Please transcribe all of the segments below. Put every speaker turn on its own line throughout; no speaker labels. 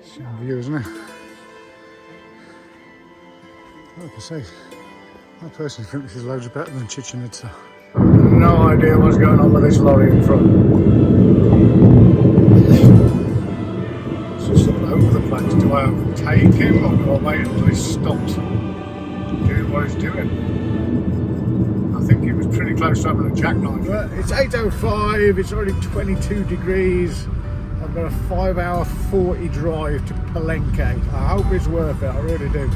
Same view, isn't it? Like I say, I personally think this is loads better than Chichen Itza. No idea what's going on with this lorry in front. It's just all over the place. Do I overtake him or do I wait until he's stopped doing what he's doing? I think he was pretty close to having a jackknife. But it's 8:05, it's already 22 degrees. I've got a 5-hour 40 drive to Palenque. I hope it's worth it, I really do.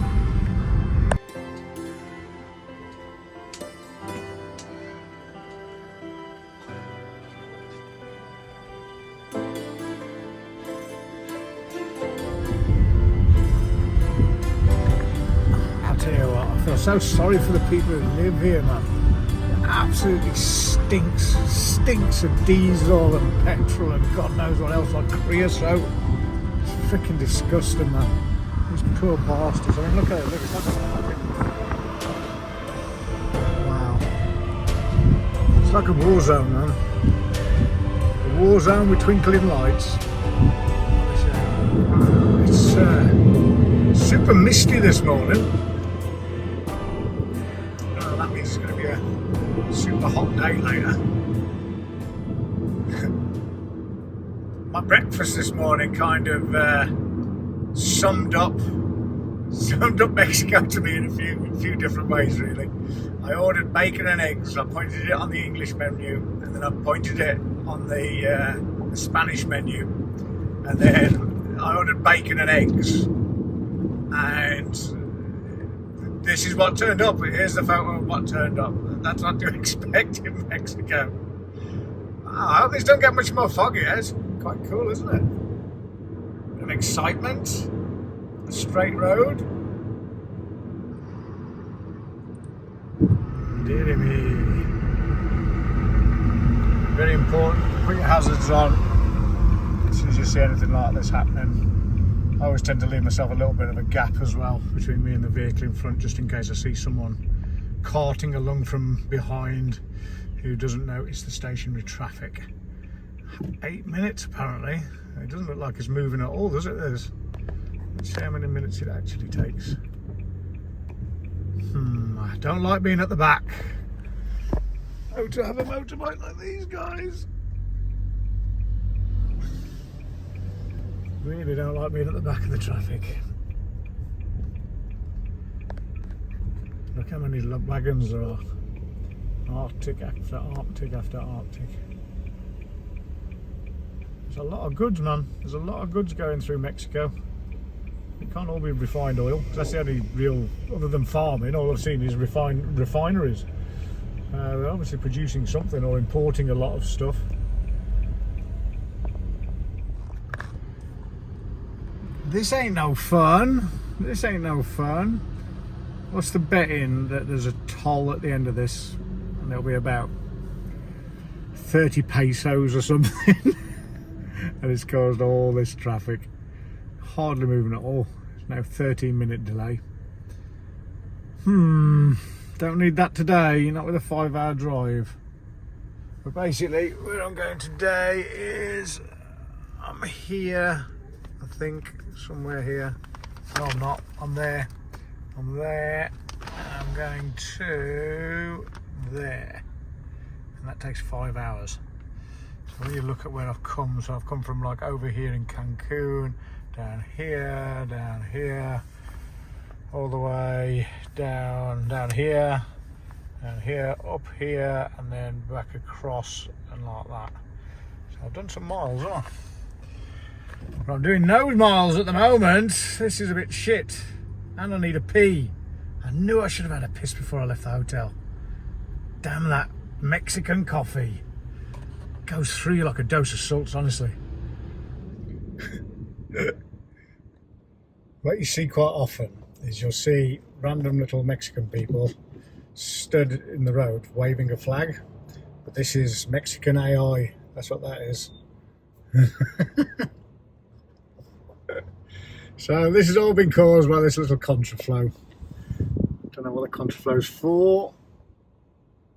So sorry for the people who live here, man. It absolutely stinks of diesel and petrol and God knows what else, like creosote. It's freaking disgusting, man. These poor bastards. I mean, look at it, look at it. Wow. It's like a war zone, man. A war zone with twinkling lights. It's super misty this morning. It's going to be a super hot day later. My breakfast this morning kind of summed up Mexico to me in a few different ways, really. I ordered bacon and eggs. I pointed it on the English menu, and then I pointed it on the Spanish menu, and then I ordered bacon and eggs, and this is what turned up. Here's the photo of what turned up. That's what to expect in Mexico. I hope this don't get much more foggy. It's quite cool, isn't it? Bit of excitement. A straight road. Dear me. Very important. Put your hazards on as soon as you see anything like this happening. I always tend to leave myself a little bit of a gap as well between me and the vehicle in front, just in case I see someone carting along from behind who doesn't notice the stationary traffic. 8 minutes apparently. It doesn't look like it's moving at all, does it? Let's see how many minutes it actually takes. I don't like being at the back. Oh, to have a motorbike like these guys. Really don't like being at the back of the traffic. Look how many wagons there are. Arctic after Arctic after Arctic. There's a lot of goods, man. There's a lot of goods going through Mexico. It can't all be refined oil. That's the only real, other than farming, all I've seen is refineries. They're obviously producing something or importing a lot of stuff. This ain't no fun. This ain't no fun. What's the betting that there's a toll at the end of this? And it'll be about 30 pesos or something. And it's caused all this traffic. Hardly moving at all. It's now 13-minute delay. Don't need that today, not with a 5-hour drive. But basically, where I'm going today is, I'm here, I think, somewhere here. No, I'm not. I'm there. I'm there. And I'm going to there. And that takes 5 hours. So when you look at where I've come, so I've come from like over here in Cancun, down here, all the way down here, up here, and then back across and like that. So I've done some miles, huh? But I'm doing no miles at the moment. This is a bit shit. And I need a pee. I knew I should have had a piss before I left the hotel. Damn that Mexican coffee. Goes through you like a dose of salts, honestly. What you see quite often is you'll see random little Mexican people stood in the road waving a flag. But this is Mexican AI. That's what that is. So this has all been caused by this little contraflow. Don't know what the contraflow's for.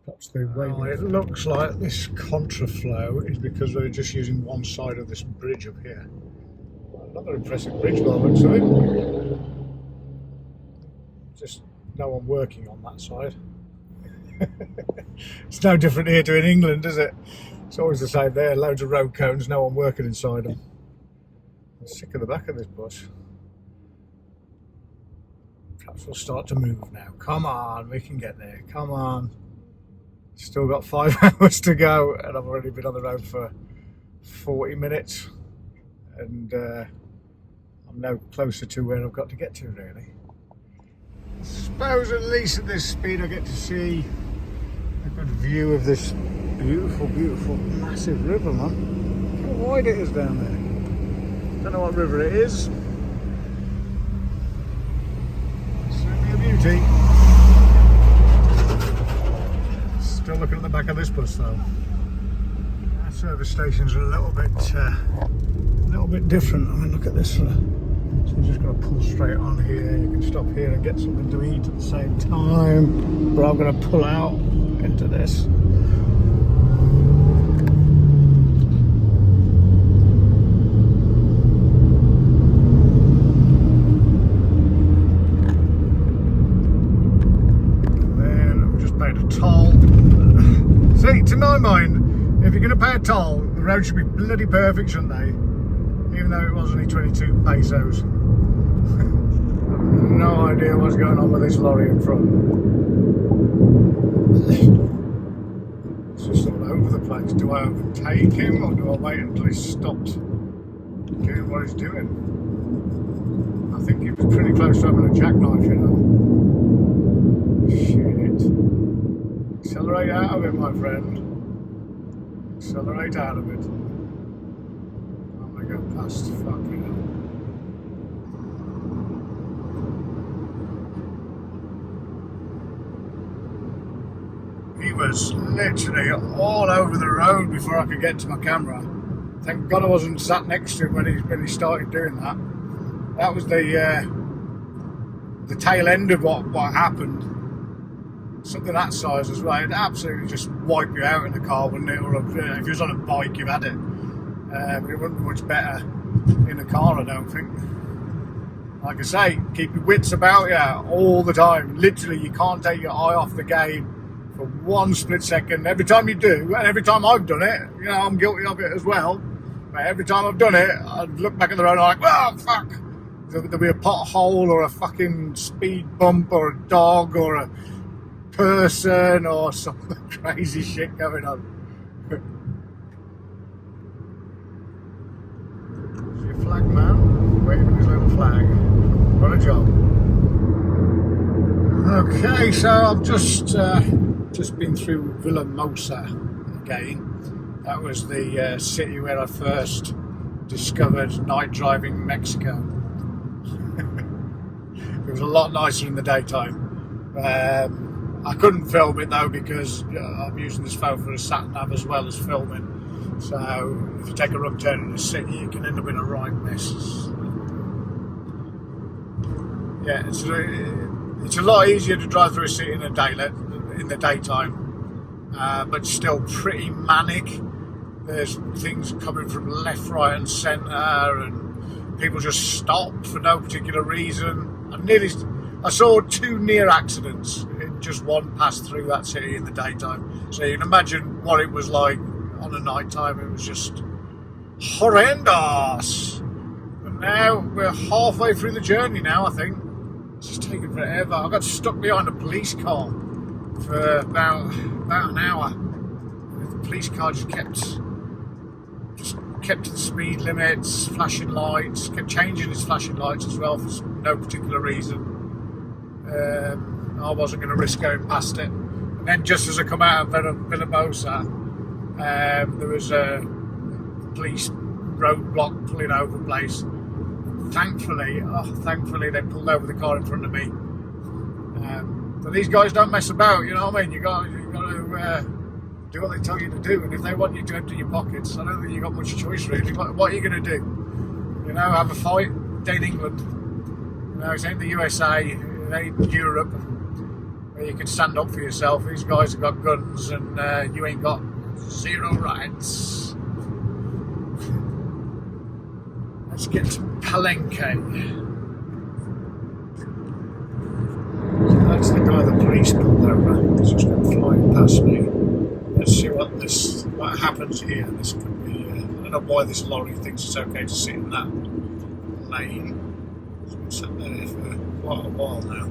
Perhaps they're waving. It looks like this contraflow is because we're just using one side of this bridge up here. Another impressive bridge by the looks of it. Just no one working on that side. It's no different here to in England, is it? It's always the same there. Loads of road cones, no one working inside them. I'm sick of the back of this bus. Perhaps we'll start to move now. Come on, we can get there. Come on. Still got 5 hours to go, and I've already been on the road for 40 minutes. And I'm now closer to where I've got to get to, really. I suppose at least at this speed I get to see a good view of this beautiful, beautiful, massive river, man. Look how wide it is down there. Don't know what river it is. Certainly a beauty. Still looking at the back of this bus though. Our service stations are a little bit different. I mean, look at this. So you're just going to pull straight on here. You can stop here and get something to eat at the same time. But I'm going to pull out into this. Then we just paid a toll. See, to my mind, if you're going to pay a toll, the road should be bloody perfect, shouldn't they? Even though it was only 22 pesos. No idea what's going on with this lorry in front. It's just all over the place. Do I overtake him or do I wait until he's stopped doing what he's doing? I think he was pretty close to having a jackknife, you know. Shit. Accelerate out of it, my friend. Accelerate out of it. Go past fucking hell. He was literally all over the road before I could get to my camera. Thank God I wasn't sat next to him when he started doing that. That was the tail end of what happened. Something that size as well. It'd absolutely just wipe you out in the car, wouldn't it? Or if you was on a bike, you've had it. But it wouldn't be much better in the car, I don't think. Like I say, keep your wits about you all the time. Literally, you can't take your eye off the game for one split second. Every time you do, and every time I've done it, you know, I'm guilty of it as well. But every time I've done it, I'd look back at the road and I'm like, oh, fuck. There'll be a pothole or a fucking speed bump or a dog or a person or some crazy shit going on. Flag man, waving his little flag. What a job. Okay, so I've just been through Villamosa again. That was the city where I first discovered night driving Mexico. It was a lot nicer in the daytime. I couldn't film it though because I'm using this phone for a sat nav as well as filming. So if you take a wrong turn in the city, you can end up in a right mess. Yeah, it's a lot easier to drive through a city in the daytime, but still pretty manic. There's things coming from left, right, and centre, and people just stop for no particular reason. I saw 2 near accidents in just one pass through that city in the daytime. So you can imagine what it was like. On a night time, it was just horrendous. But now we're halfway through the journey now, I think. It's just taken forever. I got stuck behind a police car for about an hour. The police car just kept to the speed limits, flashing lights, kept changing its flashing lights as well for no particular reason. I wasn't going to risk going past it. And then just as I come out of Villamosa, there was a police roadblock pulling over the place. Thankfully they pulled over the car in front of me. But these guys don't mess about, you know what I mean? You got to do what they tell you to do, and if they want you to empty your pockets, I don't think you got much choice really. What are you going to do? You know, have a fight? It ain't England. You know, it ain't the USA, it ain't Europe, where you can stand up for yourself. These guys have got guns, and you ain't got 0 rights. Let's get to Palenque. That's the guy the police pulled over. He's just been flying past me. Let's see what happens here. This could be. I don't know why this lorry thinks it's okay to sit in that lane. It's been sat there for quite a while now.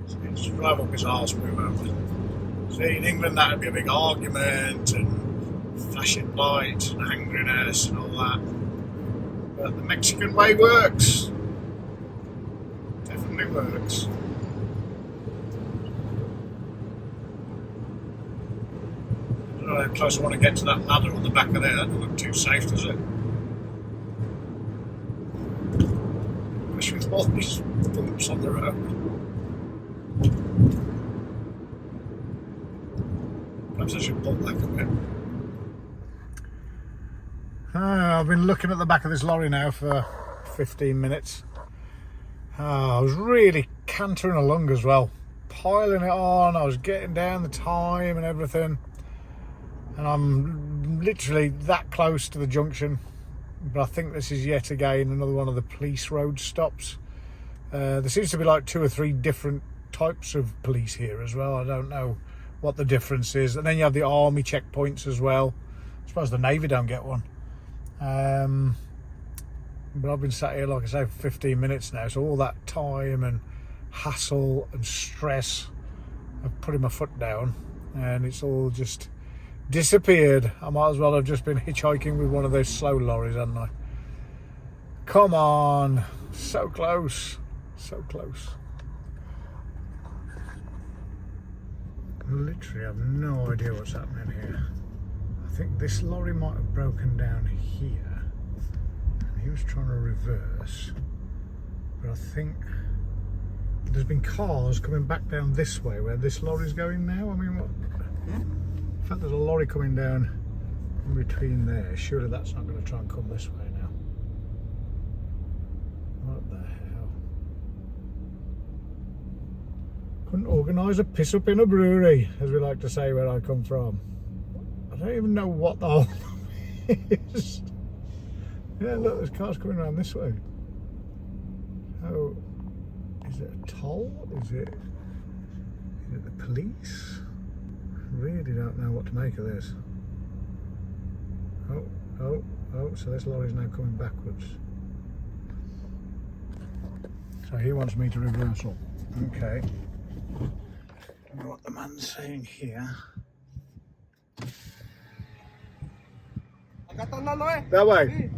So he just drive up his arse, move over. See, in England that would be a big argument and flashing lights and angriness and all that. But the Mexican way works. Definitely works. I don't know how close I want to get to that ladder on the back of there. That doesn't look too safe, does it? Especially with all these bumps on the road. Perhaps I should pull back a bit. I've been looking at the back of this lorry now for 15 minutes. I was really cantering along as well, piling it on. I was getting down the time and everything. And I'm literally that close to the junction, but I think this is yet again another one of the police road stops. There seems to be like 2 or 3 different types of police here as well. I don't know what the difference is. And then you have the army checkpoints as well. I suppose the Navy don't get one. But I've been sat here, like I say, for 15 minutes now, so all that time and hassle and stress of putting my foot down, and it's all just disappeared. I might as well have just been hitchhiking with one of those slow lorries, hadn't I? Come on, so close, so close. Literally have no idea what's happening here. I think this lorry might have broken down here and he was trying to reverse, but I think there's been cars coming back down this way where this lorry's going now. I mean, what? In fact, there's a lorry coming down in between there. Surely that's not going to try and come this way now. What the hell? Couldn't organise a piss up in a brewery, as we like to say where I come from. I don't even know what the whole is. Yeah, look, there's cars coming around this way. Oh, is it a toll? Is it the police? Really don't know what to make of this. Oh, so this lorry's now coming backwards. So he wants me to reverse up. Okay. I know what the man's saying here. That way.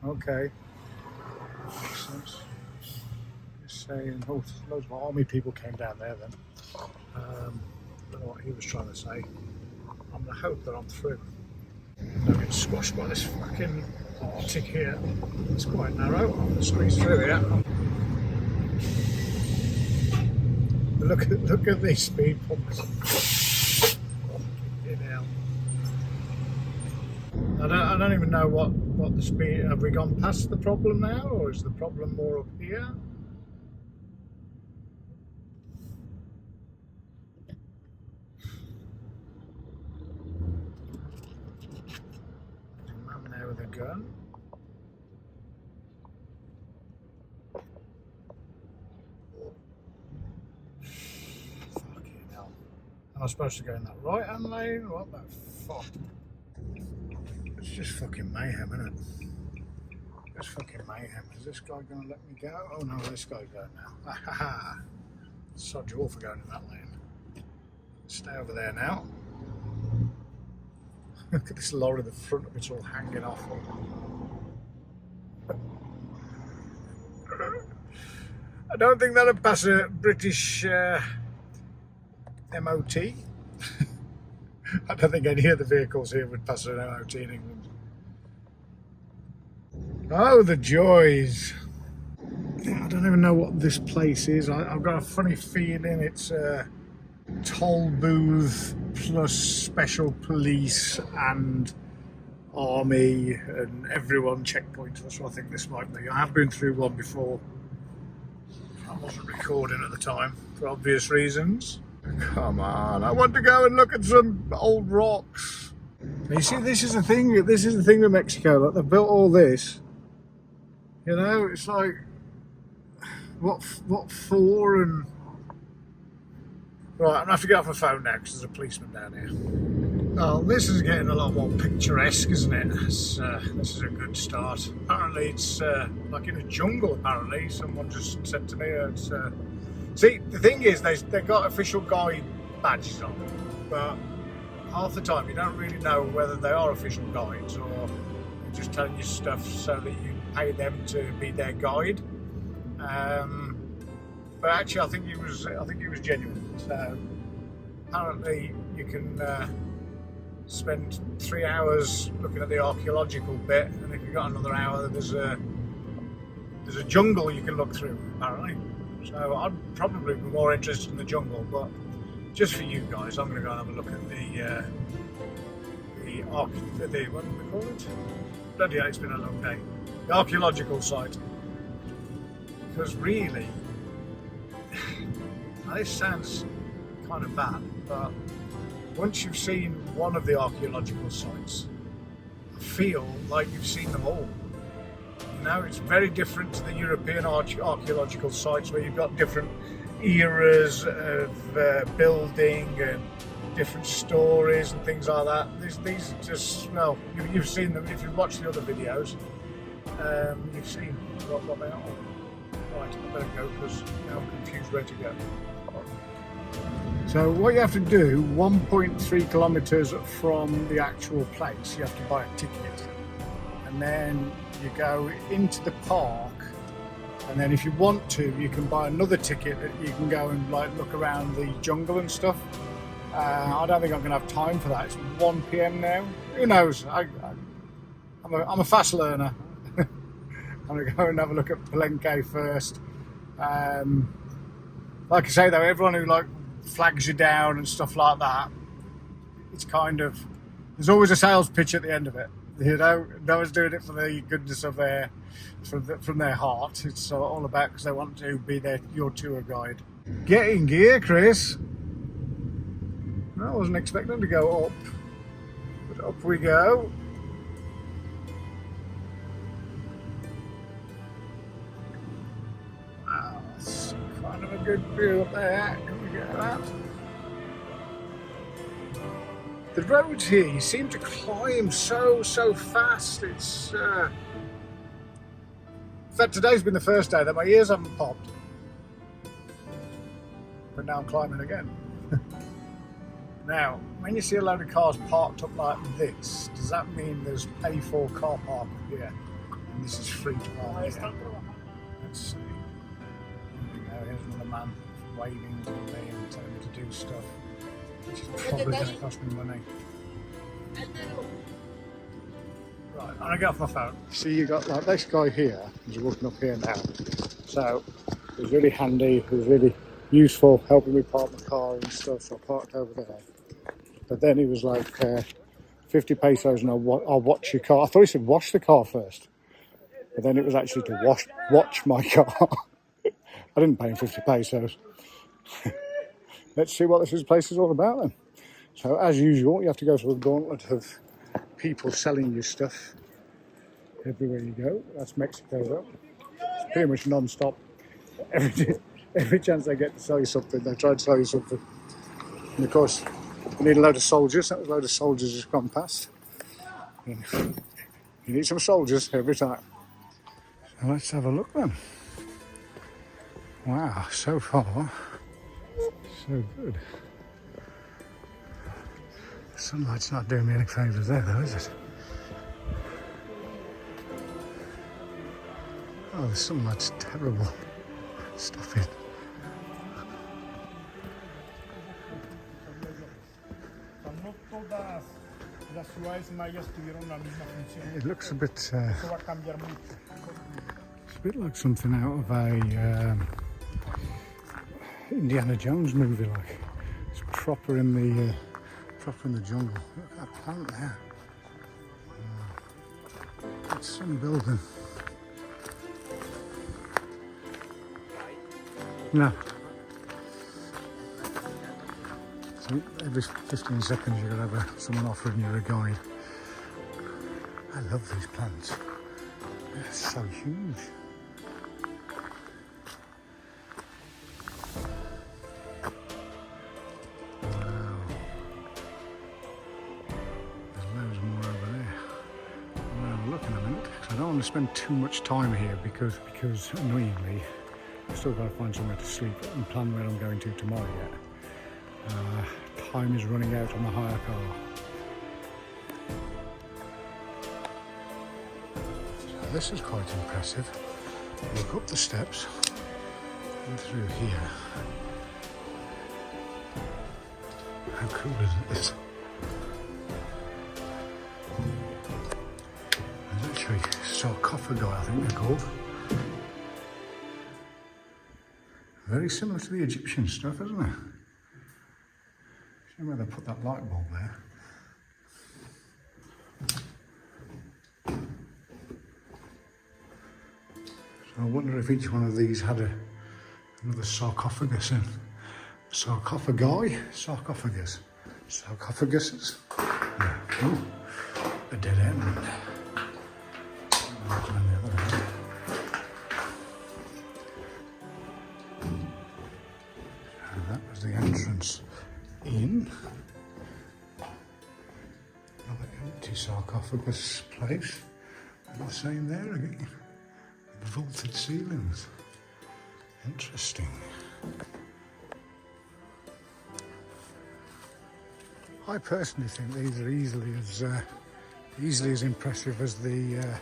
Okay. Just saying, oh, loads of army people came down there then. I don't know what he was trying to say. I'm going to hope that I'm through. I'm getting squashed by this fucking tick here. It's quite narrow. I'm going to squeeze through here. Look at these speed bumps. I don't even know what the speed. Have we gone past the problem now, or is the problem more up here? With a gun. Fucking hell. Am I supposed to go in that right hand lane? What the fuck? It's just fucking mayhem, isn't it? It's fucking mayhem. Is this guy going to let me go? Oh no, this guy's going now. Ha ha ha. Sod you all for going in that lane. Stay over there now. Look at this lorry, the front of it's all hanging off. I don't think that'll pass a British MOT. I don't think any of the vehicles here would pass an MOT in England. Oh, the joys. I don't even know what this place is. I've got a funny feeling it's a toll booth plus special police and army and everyone checkpoint. That's what I think this might be. I have been through one before. I wasn't recording at the time for obvious reasons. Come on, I want to go and look at some old rocks. You see, this is the thing. This is the thing with Mexico. Like, they've built all this. You know, it's like what for? And right, I'm gonna have to get off my phone now because there's a policeman down here. Oh, this is getting a lot more picturesque, isn't it? This is a good start. Apparently, it's like in a jungle. Apparently, someone just said to me, "It's." See, the thing is, they've got official guide badges on, but half the time you don't really know whether they are official guides or they're just telling you stuff so that you pay them to be their guide. But actually, I think it was genuine. So apparently, you can spend 3 hours looking at the archaeological bit, and if you've got another hour, there's a jungle you can look through. Apparently. So I'd probably be more interested in the jungle, but just for you guys, I'm going to go and have a look at what do we call it? Bloody hell, it's been a long day. The archaeological site. Because really, this sounds kind of bad, but once you've seen one of the archaeological sites, I feel like you've seen them all. You know, it's very different to the European archaeological sites where you've got different eras of building and different stories and things like that. These are just, well, you've seen them. If you've watched the other videos, you've seen what they are. Right, I better go because now I'm confused where to go. So what you have to do, 1.3 kilometres from the actual place, you have to buy a ticket. And then you go into the park, and then if you want to, you can buy another ticket that you can go and like look around the jungle and stuff. I don't think I'm going to have time for that. It's 1 p.m. now. Who knows? I'm a fast learner. I'm going to go and have a look at Palenque first. Like I say though, everyone who like flags you down and stuff like that, it's kind of, there's always a sales pitch at the end of it. You know, no one's doing it for the goodness of from their heart. It's all about because they want to be your tour guide. Get in gear, Chris. I wasn't expecting to go up, but up we go. Wow, that's kind of a good view up there. Can we get that? The roads here, you seem to climb so fast. It's in fact, today's been the first day that my ears haven't popped, but now I'm climbing again. Now, when you see a load of cars parked up like this, does that mean there's pay for car park here? And this is free to park here? Let's see. Here we go, here's another man waving to me and telling me to do stuff, which is probably going to cost me money. Right, I'm going to get off my phone. See, you got like this guy here, he's walking up here now. So, it was really handy, it was really useful, helping me park my car and stuff, so I parked over there. But then he was like, 50 pesos and I'll watch your car. I thought he said wash the car first. But then it was actually to watch my car. I didn't pay him 50 pesos. Let's see what this place is all about then. So as usual, you have to go through a gauntlet of people selling you stuff everywhere you go. That's Mexico though. It's pretty much non-stop. Every chance they get to sell you something, they try to sell you something. And of course, you need a load of soldiers. That was a load of soldiers just gone past. And you need some soldiers every time. So let's have a look then. Wow, so far, so good. The sunlight's not doing me any favours there though, is it? Oh, the sunlight's terrible. Stop it. It looks a bit, it's a bit like something out of a Indiana Jones movie, like it's proper in the jungle. Look at that plant there. It's some building. No. So every 15 seconds you're going to have someone offering you a guide. I love these plants. They're so huge. Wow. There's loads more over there. I'm going to have a look in a minute because I don't want to spend too much time here because annoyingly I've still got to find somewhere to sleep and plan where I'm going to tomorrow yet. Time is running out on the hire car. So this is quite impressive. Look up the steps and through here. How cool is this? There's actually sarcophagi, I think they're called. Very similar to the Egyptian stuff, isn't it? See where they put that light bulb there. So I wonder if each one of these had another sarcophagus in. Sarcophagi? Sarcophagus. Sarcophaguses? Yeah. Oh, a dead end. On the other end. So that was the entrance in. Another empty sarcophagus place. And the same there again. With vaulted ceilings. Interesting. I personally think these are easily as impressive as the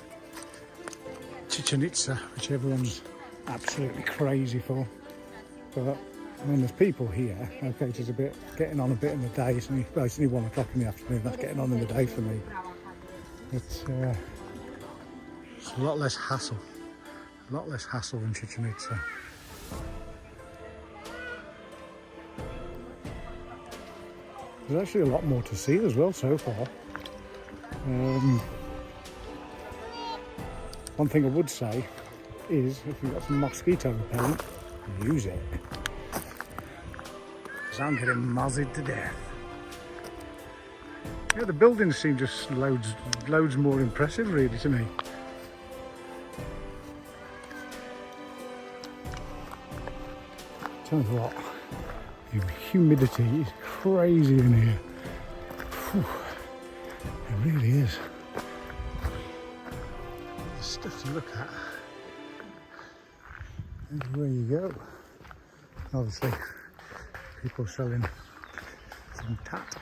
Chichen Itza, which everyone's absolutely crazy for. But I mean, there's people here. Okay, it's a bit getting on a bit in the day. It's only 1 o'clock in the afternoon. That's getting on in the day for me. It's a lot less hassle. A lot less hassle than Chichen Itza. There's actually a lot more to see as well so far. One thing I would say is if you've got some mosquito repellent, use it. Because I'm getting mozzied to death. Yeah, the buildings seem just loads more impressive really to me. Tell you what, the humidity is crazy in here. Whew. It really is. There's stuff to look at. This is where you go. Obviously, people selling some tat.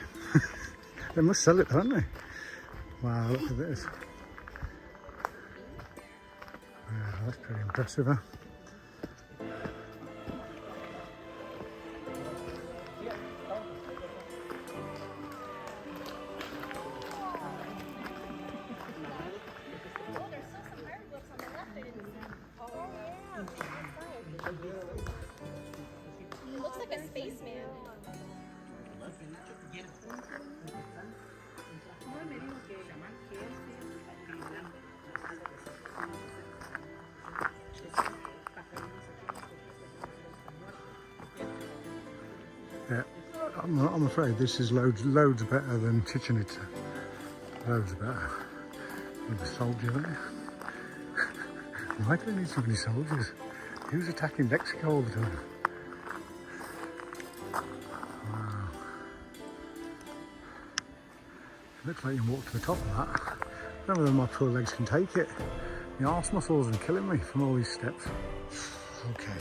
They must sell it, don't they? Wow, look at this. Wow, that's pretty impressive, huh?
Looks like a spaceman.
Yeah, I'm afraid this is loads better than Chichen Itza. Loads better. With a soldier there. Why do they need so many soldiers? Who's attacking Mexico all the time? Wow. It looks like you can walk to the top of that. I don't know whether my poor legs can take it. The arse muscles are killing me from all these steps. Okay.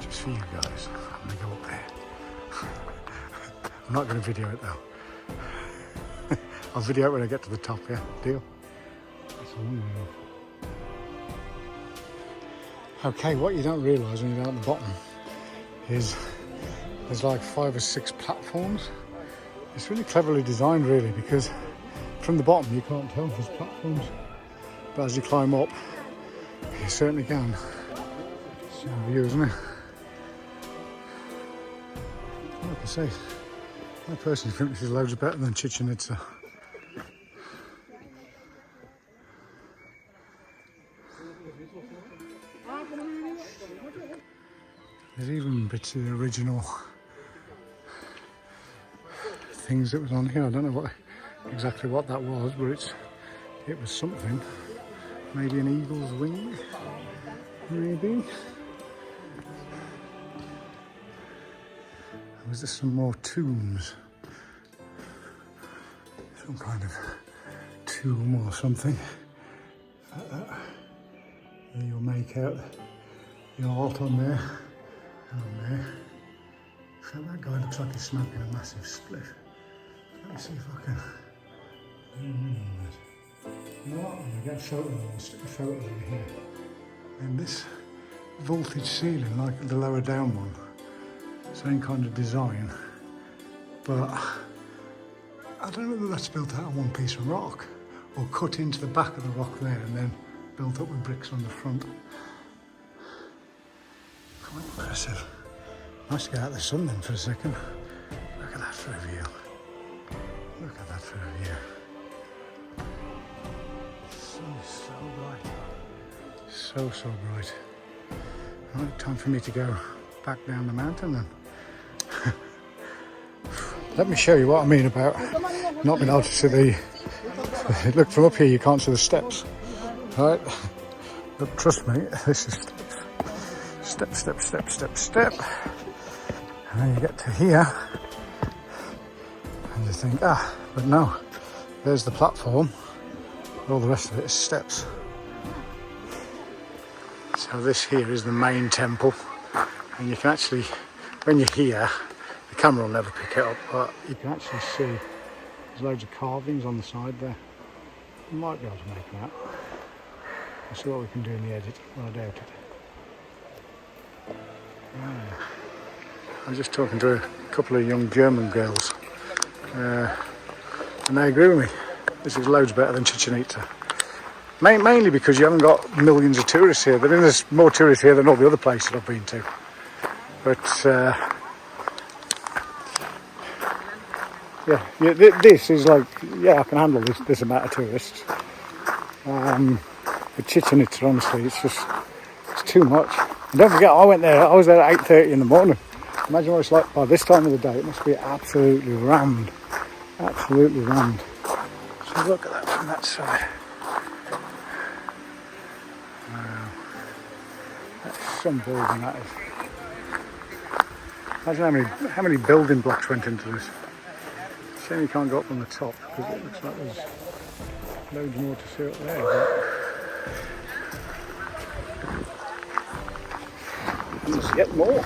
Just for you guys, I'm going to go up there. I'm not going to video it though. I'll video it when I get to the top, yeah? Deal? That's wonderful. Okay, what you don't realise when you're down at the bottom is there's like 5 or 6 platforms. It's really cleverly designed really, because from the bottom you can't tell there's platforms. But as you climb up, you certainly can. It's a view, isn't it? Like I say, I personally think this is loads better than Chichen Itza. There's even bits of the original things that was on here. I don't know exactly what that was, but it was something. Maybe an eagle's wing, maybe. Was there some more tombs? Some kind of tomb or something. There you'll make out the alt on there, and on there. So that guy looks like he's smoking a massive spliff. Let me see if I can zoom in on that. You know what? I'm going to get a photo and stick a photo over here. And this vaulted ceiling, like the lower down one, same kind of design, but I don't know whether that's built out of one piece of rock or cut into the back of the rock there and then built up with bricks on the front. Quite impressive. Nice to get out of the sun then for a second. Look at that for a view. Look at that for a view. The sun is so bright. So bright. Right, time for me to go back down the mountain then. Let me show you what I mean about not being able to see the... Look, from up here you can't see the steps. Right? But trust me, this is step. And then you get to here and you think, but no, there's the platform. All the rest of it is steps. So this here is the main temple, and you can actually, when you're here, the camera will never pick it up, but you can actually see there's loads of carvings on the side there. You might be able to make them out. We'll see what we can do in the edit, well I doubt it. I was just talking to a couple of young German girls, and they agree with me. This is loads better than Chichen Itza. Mainly because you haven't got millions of tourists here. I mean, there's more tourists here than all the other places I've been to. But this is like, I can handle this amount of tourists. But Chichen Itza, honestly, it's too much. And don't forget, I was there at 8:30 in the morning. Imagine what it's like by this time of the day. It must be absolutely rammed. Absolutely rammed. So look at that from that side. Wow. That's some building, that is. Imagine how many building blocks went into this. Shame you can't go up on the top, because it looks like there's loads more to see up there. But there's yet more.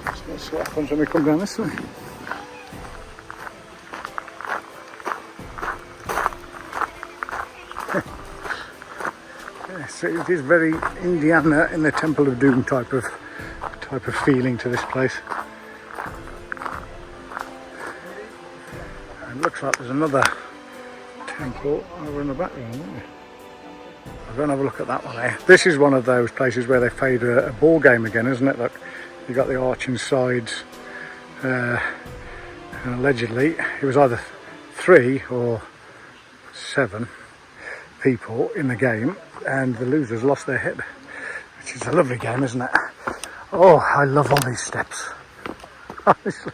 So let's see what happens when we come down this way. Yes, it is very Indiana in the Temple of Doom type of feeling to this place. And it looks like there's another temple over in the background, isn't there? I'll go and have a look at that one there. This is one of those places where they played a ball game again, isn't it? Look, you got the arch and sides, and allegedly it was either 3 or 7 people in the game, and the losers lost their head, which is a lovely game, isn't it? Oh, I love all these steps. Honestly,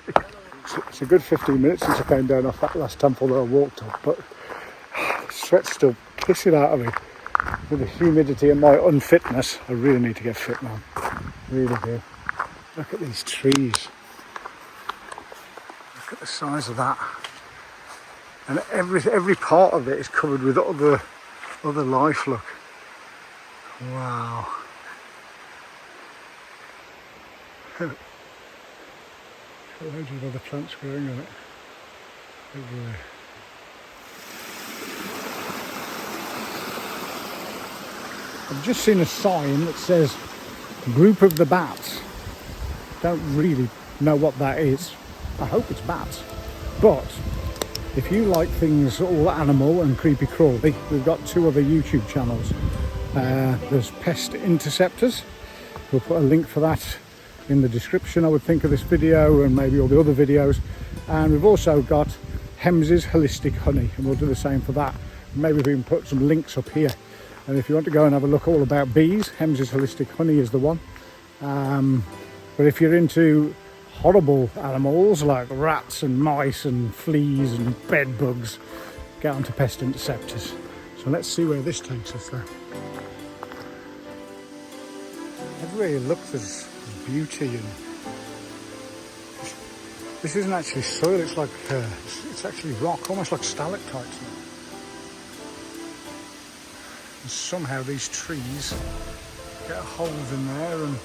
it's a good 15 minutes since I came down off that last temple that I walked up, but the sweat's still pissing out of me. With the humidity and my unfitness, I really need to get fit now. Really do. Look at these trees. Look at the size of that. And every part of it is covered with other life, look. Wow. Loads of other plants growing on it. Everywhere. I've just seen a sign that says Group of the Bats. Don't really know what that is. I hope it's bats. But if you like things all animal and creepy crawly, we've got 2 other YouTube channels. There's Pest Interceptors. We'll put a link for that in the description, I would think, of this video, and maybe all the other videos. And we've also got Hems's Holistic Honey, and we'll do the same for that. Maybe we can put some links up here. And if you want to go and have a look all about bees, Hems's Holistic Honey is the one. But if you're into horrible animals like rats and mice and fleas and bed bugs get onto Pest Interceptors. So let's see where this takes us though. Everywhere you look there's beauty, and this isn't actually soil, it's like it's actually rock, almost like stalactites. And somehow these trees get holes in there, and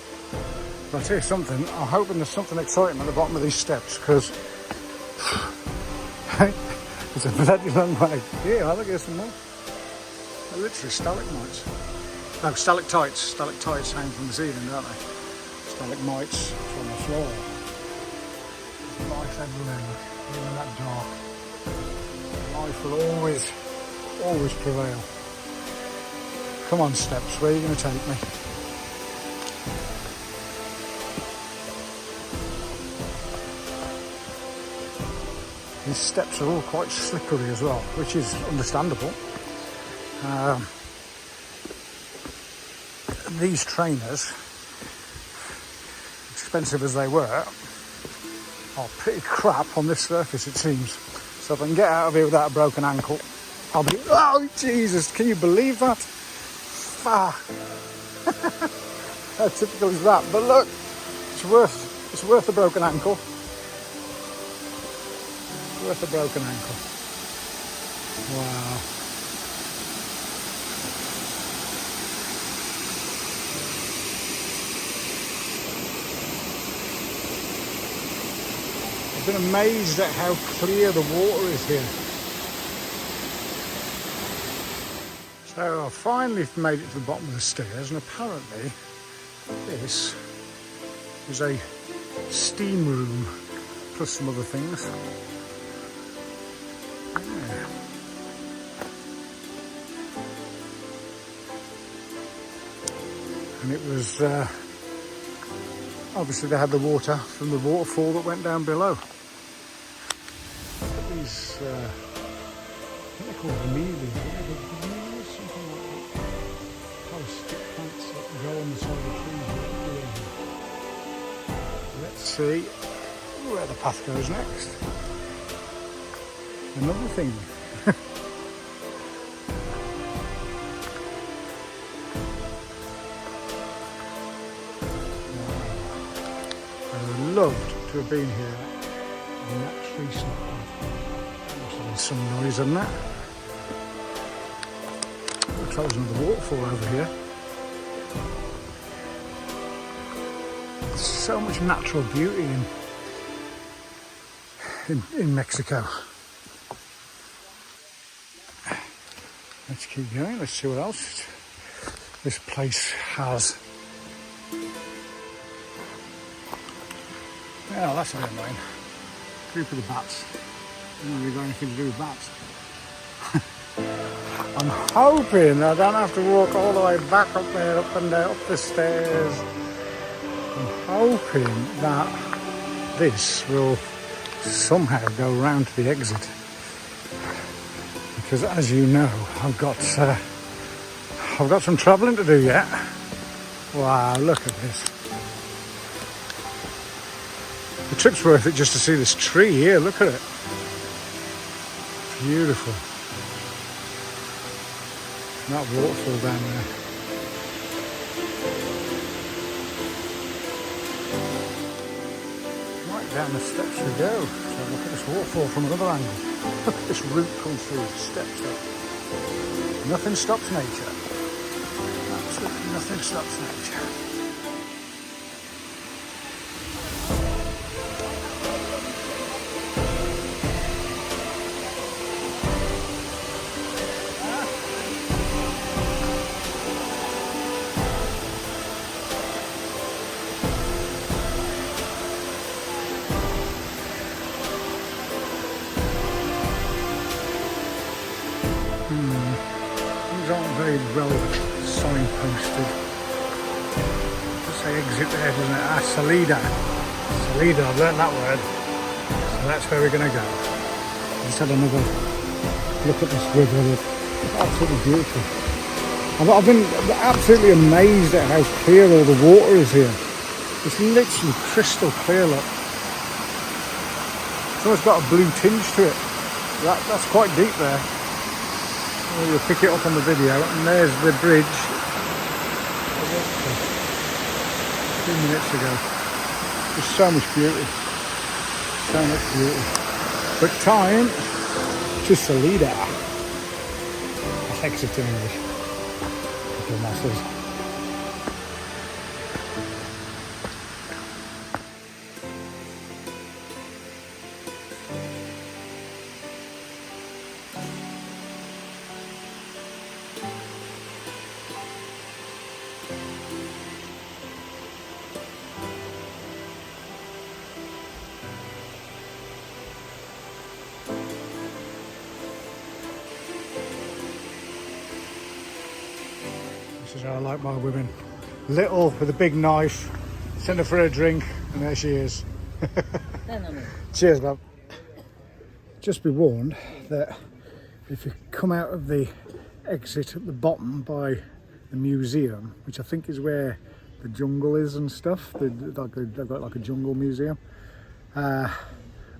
I'll tell you something, I'm hoping there's something exciting at the bottom of these steps, because it's a bloody long way. Yeah, I think there's some more. They're literally stalagmites. No, stalactites. Stalactites hang from the ceiling, don't they? Stalagmites from the floor. Life everywhere, even in that dark. Life will always prevail. Come on, steps, where are you going to take me? These steps are all quite slippery as well, which is understandable. These trainers, expensive as they were, are pretty crap on this surface, it seems. So if I can get out of here without a broken ankle, I'll be... Oh, Jesus, can you believe that? Ah. How typical is that? But look, it's worth a broken ankle. Worth a broken ankle. Wow. I've been amazed at how clear the water is here. So I finally made it to the bottom of the stairs, and apparently this is a steam room plus some other things. Yeah. And it was obviously they had the water from the waterfall that went down below. These I think they're called camellias, something like that. Kind of stick plants that grow on the side of the trees. Let's see where the path goes next. Another thing. I would love to have been here when that tree snapped off. There must have been some noise in that. Looks like there's another waterfall over here. There's so much natural beauty in Mexico. Let's keep going, let's see what else this place has. Yeah, that's a bit annoying. Group of the bats. I don't really got anything to do with bats. I'm hoping I don't have to walk all the way back up there, up and down, up the stairs. I'm hoping that this will somehow go round to the exit. Because as you know, I've got some travelling to do yet. Wow, look at this. The trip's worth it just to see this tree here, look at it. Beautiful. That waterfall down there. Right down the steps we go. So look at this waterfall from another angle. Look at this route come through the steps up. Nothing stops nature. Absolutely nothing stops nature. These aren't very well signposted. Just say exit there, doesn't it? Ah, Salida. Salida, I've learnt that word. So that's where we're going to go. Just had another look at this river. It's absolutely beautiful. I've been absolutely amazed at how clear all the water is here. It's literally crystal clear, look. It's almost got a blue tinge to it. That's quite deep there. Well, you'll pick it up on the video, and there's the bridge. I walked to 2 minutes ago. There's so much beauty. So much beauty. But time to salida. That's exit in English. Little masses. This is how I like my women. Little with a big knife, send her for a drink, and there she is. Cheers, love. Just be warned that if you come out of the exit at the bottom by the museum, which I think is where the jungle is and stuff, they've got like a jungle museum. I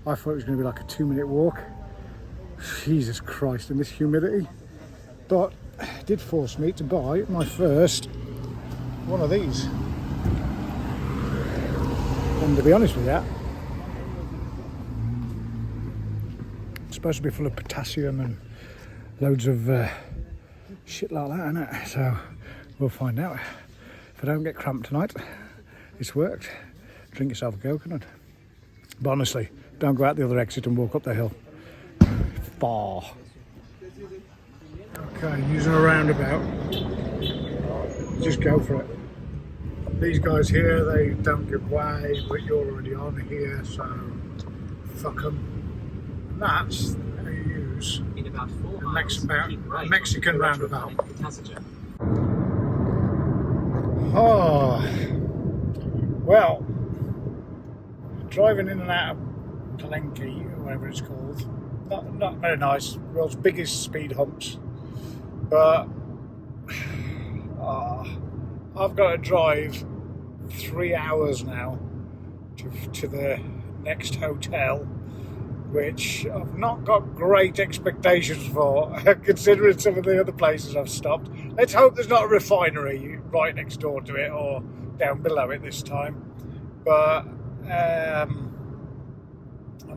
thought it was going to be like a 2-minute walk. Jesus Christ, in this humidity. But it did force me to buy my first one of these. And to be honest with you, it's supposed to be full of potassium and loads of shit like that, isn't it? So we'll find out. If I don't get cramped tonight, it's worked. Drink yourself a coconut. But honestly, don't go out the other exit and walk up the hill. Far. Okay, using a roundabout. Just go for it. These guys here, they don't give way, but you're already on here, so fuck them. And that's how you use
In about 4
a
miles,
Mexican roundabout. Oh, well, driving in and out of Palenque, or whatever it's called, not very nice. World's biggest speed humps, but I've got to drive 3 hours now to the next hotel, which I've not got great expectations for, considering some of the other places I've stopped. Let's hope there's not a refinery right next door to it or down below it this time. But I'm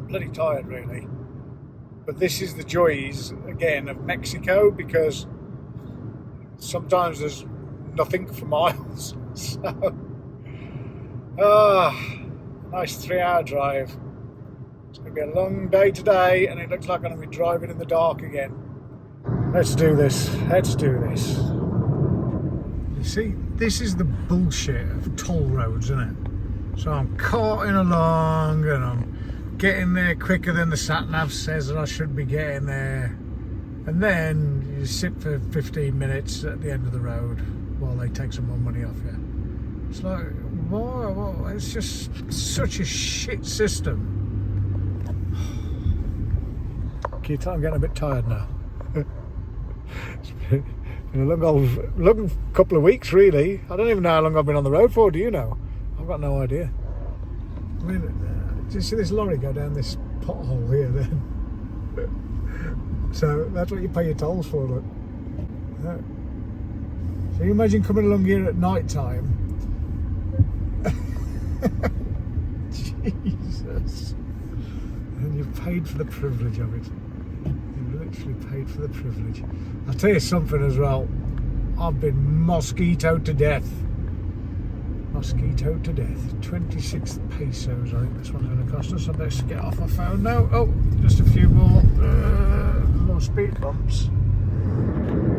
bloody tired, really. But this is the joys, again, of Mexico, because sometimes there's nothing for miles. So, nice 3-hour drive. It's going to be a long day today, and it looks like I'm going to be driving in the dark again. Let's do this. Let's do this. You see, this is the bullshit of toll roads, isn't it? So I'm carting along, and I'm getting there quicker than the sat-nav says that I should be getting there. And then you sit for 15 minutes at the end of the road while they take some more money off you. It's like, whoa, it's just such a shit system. Can you tell I'm getting a bit tired now? It's been a long couple of weeks, really. I don't even know how long I've been on the road for, do you know? I've got no idea. I mean, do you see this lorry go down this pothole here then? So that's what you pay your tolls for, look. So you imagine coming along here at night time. Jesus. And you've paid for the privilege of it. You've literally paid for the privilege. I'll tell you something as well. I've been mosquitoed to death. Mosquitoed to death. 26 pesos, I think that's what it's going to cost us. I better get off my phone now. Oh, just a few more speed bumps.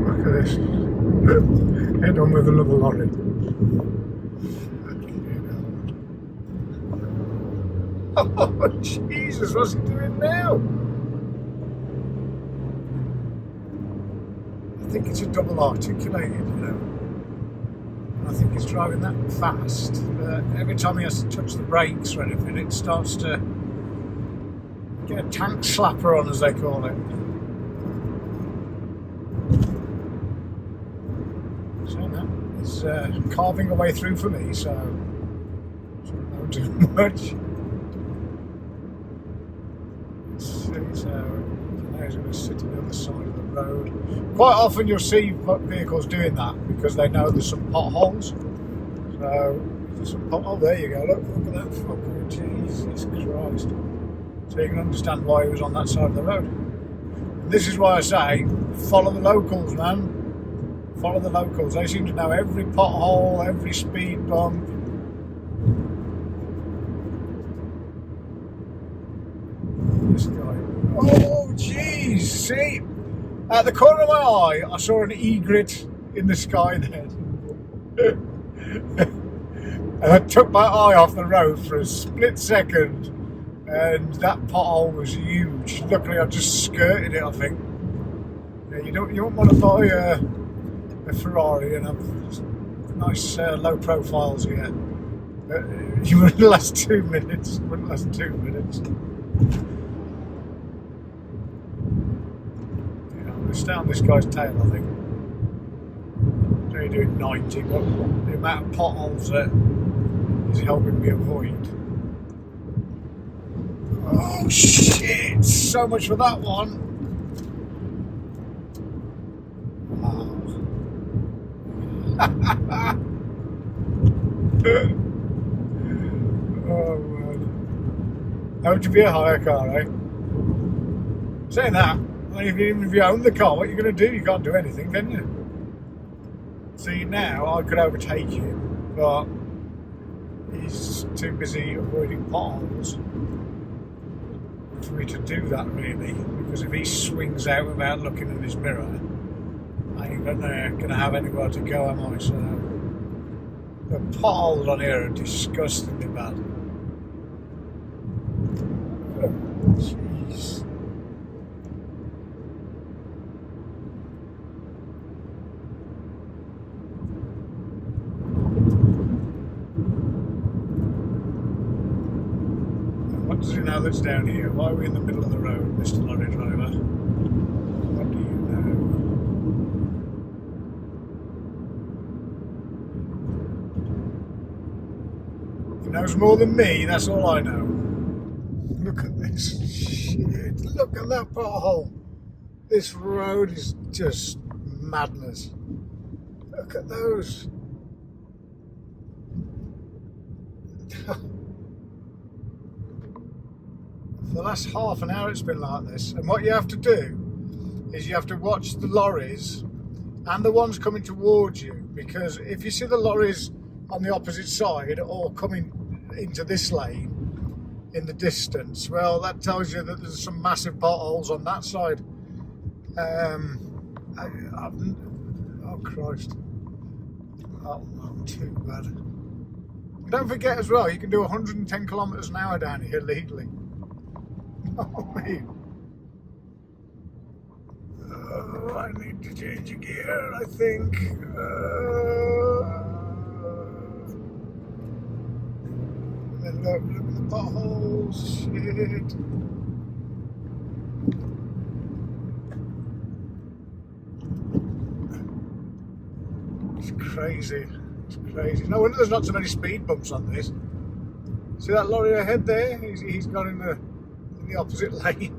Look at this. Head on with another lorry. Oh, Jesus, what's he doing now? I think it's a double articulated, you know. I think he's driving that fast that every time he has to touch the brakes or anything, it starts to get a tank slapper on, as they call it. So now he's carving a way through for me, so it's not too much. is going to sit on the other side of the road. Quite often you'll see vehicles doing that because they know there's some potholes. So, there's some oh, there you go, look at that fucker, Jesus Christ. So you can understand why he was on that side of the road. And this is why I say, follow the locals, man. Follow the locals. They seem to know every pothole, every speed bump. This guy. Oh, jeez. See? At the corner of my eye, I saw an egret in the sky then. And I took my eye off the road for a split second, and that pothole was huge. Luckily, I just skirted it, I think. Yeah, you don't want to buy a Ferrari and have nice low profiles yet. You wouldn't last 2 minutes. Wouldn't last 2 minutes. Yeah, I'm going to stay on this guy's tail, I think. He's only doing 90, but the amount of potholes that he's helping me avoid. Oh shit! So much for that one. Oh man. How would you be a hire car, eh? Saying that, even if you own the car, what are you going to do? You can't do anything, can you? See, now I could overtake him, but he's too busy avoiding potholes for me to do that, really. Because if he swings out without looking in his mirror, I ain't gonna have anywhere to go, am I? So the potholes on here are disgustingly bad. Oh, jeez. What does he know that's down here? Why are we in the middle of the road, Mr. Lorry Driver? What do you know? He knows more than me, that's all I know. Look at this shit. Look at that pothole. This road is just madness. Look at those. For the last half an hour it's been like this. And what you have to do is you have to watch the lorries and the ones coming towards you, because if you see the lorries on the opposite side or coming into this lane in the distance, well, that tells you that there's some massive potholes on that side. Oh Christ. Oh, not too bad. And don't forget as well, you can do 110 kilometers an hour down here legally. Oh, I need to change a gear, I think. And look at the potholes, shit. It's crazy. It's crazy. No wonder there's not so many speed bumps on this. See that lorry ahead there? He's gone in the opposite lane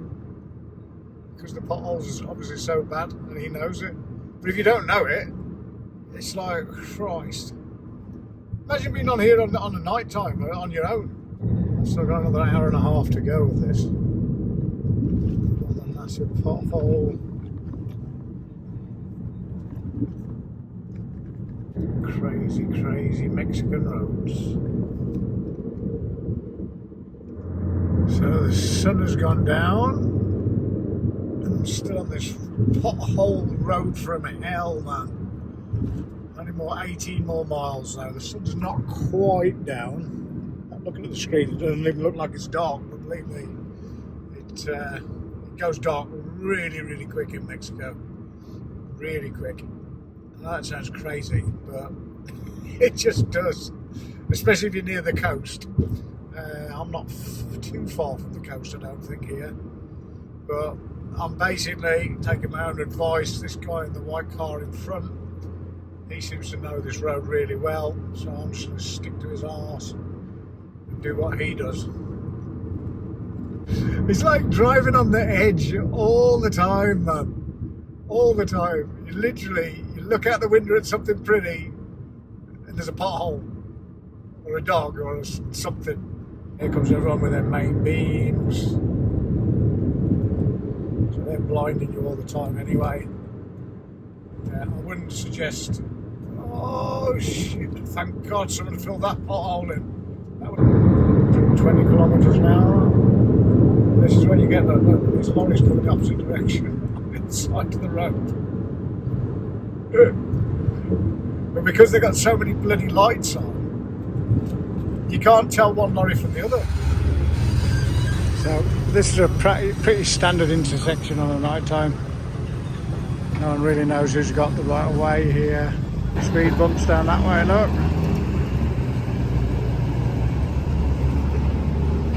because the potholes is obviously so bad and he knows it. But if you don't know it, it's like, Christ. Imagine being on here on a night time on your own. I've still got another hour and a half to go with this. Another massive pothole. Crazy, crazy Mexican roads. So the sun has gone down, and I'm still on this pothole road from hell, man. Only 18 more miles now. The sun's not quite down. I'm looking at the screen, it doesn't even look like it's dark, but believe me, it goes dark really, really quick in Mexico. Really quick. I know that sounds crazy, but it just does. Especially if you're near the coast. I'm not too far from the coast, I don't think, here. But I'm basically taking my own advice. This guy in the white car in front, he seems to know this road really well, so I'm just going to stick to his arse and do what he does. It's like driving on the edge all the time, man. All the time. You literally, you look out the window at something pretty and there's a pothole or a dog or something. Here comes everyone with their main beams. So they're blinding you all the time anyway. Yeah, I wouldn't suggest... Oh shit, thank God someone filled that pothole in. That would 20 kilometres an hour. This is what you get, look, these lorries coming the opposite direction on the side of the road. But because they've got so many bloody lights on, you can't tell one lorry from the other. So this is a pretty standard intersection on a night time. No one really knows who's got the right of way here. Speed bumps down that way, look.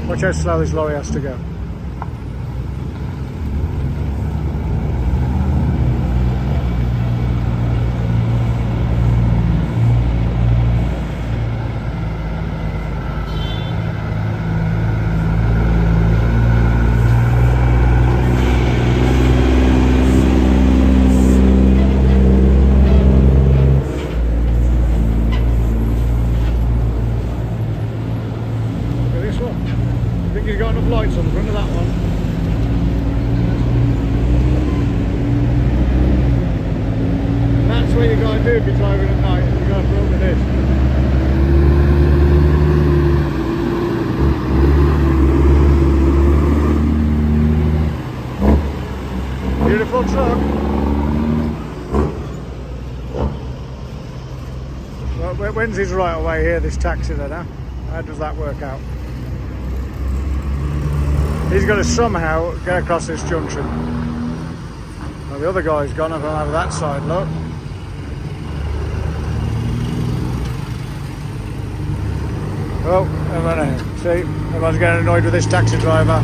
Watch how slow this lorry has to go. You've got enough lights on the front of that one. And that's what you got to do if you're driving at night. You got to put up with this. Beautiful truck. Well, when's his right away here, this taxi then, huh? How does that work out? He's got to somehow get across this junction. Well, the other guy's gone up over that side, look. Oh, everyone, see, everyone's getting annoyed with this taxi driver.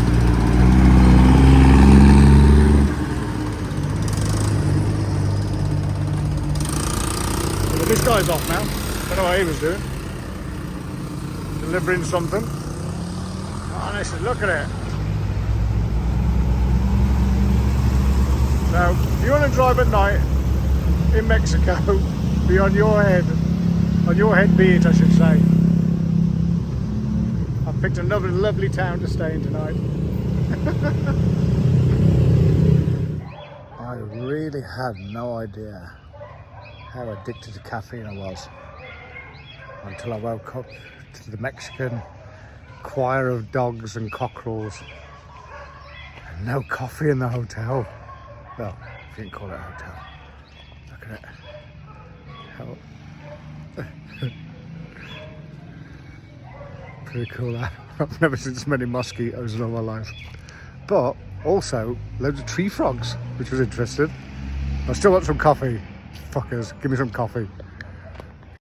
Well, this guy's off now. Don't know what he was doing. Delivering something. Honestly, look at it. So, if you want to drive at night in Mexico, be on your head be it, I should say. I've picked another lovely town to stay in tonight. I really had no idea how addicted to caffeine I was until I woke up to the Mexican choir of dogs and cockerels and no coffee in the hotel. Well, if you can call it a hotel. Look at it. Pretty cool, that. I've never seen so many mosquitoes in all my life. But also, loads of tree frogs, which was interesting. I still want some coffee. Fuckers, give me some coffee.